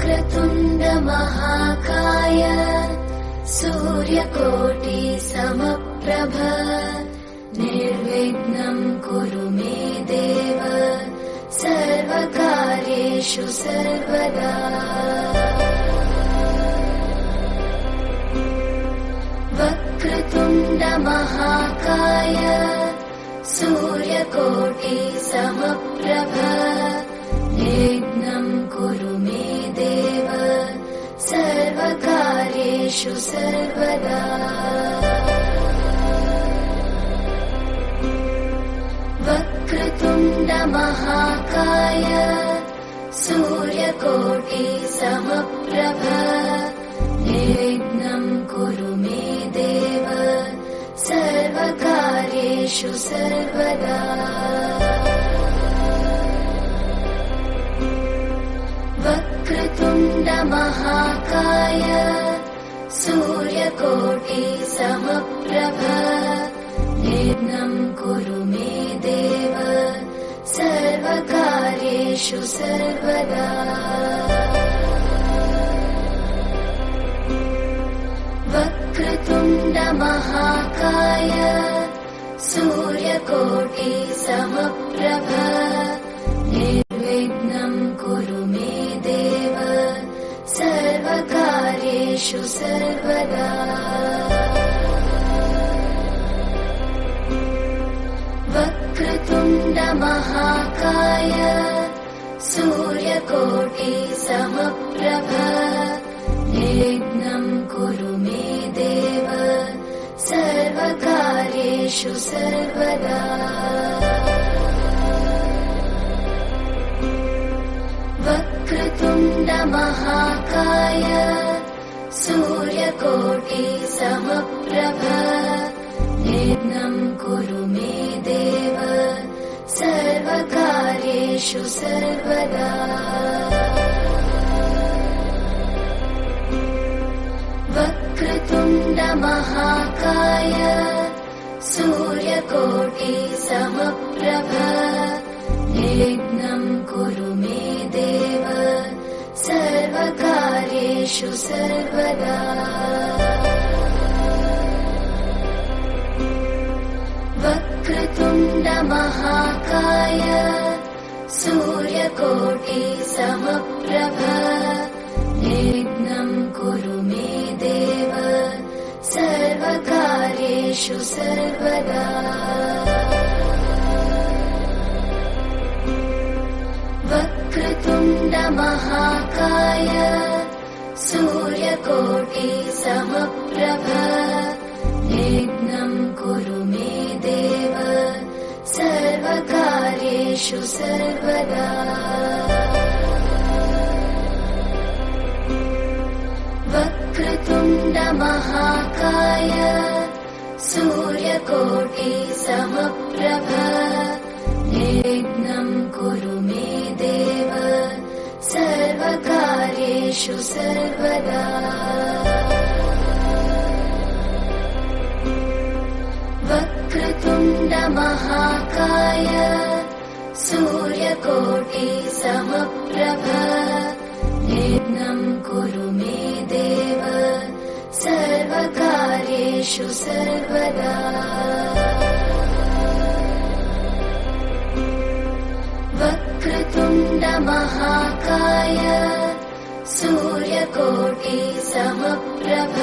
वक्रतुण्ड महाकाय सूर्यकोटि समप्रभ निर्विघ्नं कुरु मे देव सर्वकार्येषु सर्वदा। वक्रतुण्ड महाकाय सूर्यकोटि समप्रभ निर्विघ्नं कुरु मे देव सर्वकार्येषु सर्वदा। वक्रतुण्ड महाकाय सूर्यकोटि समप्रभ निर्विघ्नं कुरु मे देव सर्वकार्येषु सर्वदा। वक्रतुण्ड महाकाय सूर्यकोटि समप्रभ निर्विघ्नं कुरु मे देव सर्वकार्येषु सर्वदा। वक्रतुण्ड महाकाय सूर्यकोटि समप्रभ निर्विघ्नं कुरु मे देव सर्वकार्येषु सर्वदा। वक्रतुण्ड महाकाय सूर्यकोटि समप्रभ निर्विघ्नं कुरु मे देव सर्वकार्येषु सर्वदा। वक्रतुण्ड महाकाय सूर्यकोटि समप्रभ निर्विघ्नं कुरु मे देव सर्वकार्येषु सर्वदा। वक्रतुण्ड महाकाय सूर्यकोटि समप्रभ निर्विघ्नं कुरु मे देव सर्वकार्येषु सर्वदा। वक्रतुण्ड महाकाय सूर्यकोटि समप्रभ निर्विघ्नं कुरु मे देव सर्वकार्येषु सर्वदा। वक्रतुण्ड महाकाय सूर्यकोटि समप्रभ निर्विघ्नं कुरु मे देव सर्वकार्येषु सर्वदा। वक्रतुण्ड महाकाय सूर्यकोटि समप्रभ निर्विघ्नं कुरु मे देव सर्वकार्येषु सर्वदा। वक्रतुण्ड महाकाय सूर्यकोटि समप्रभ निर्विघ्नं कुरु मे देव सर्वकार्येषु सर्वदा। वक्रतुण्ड महाकाय सूर्यकोटि समप्रभ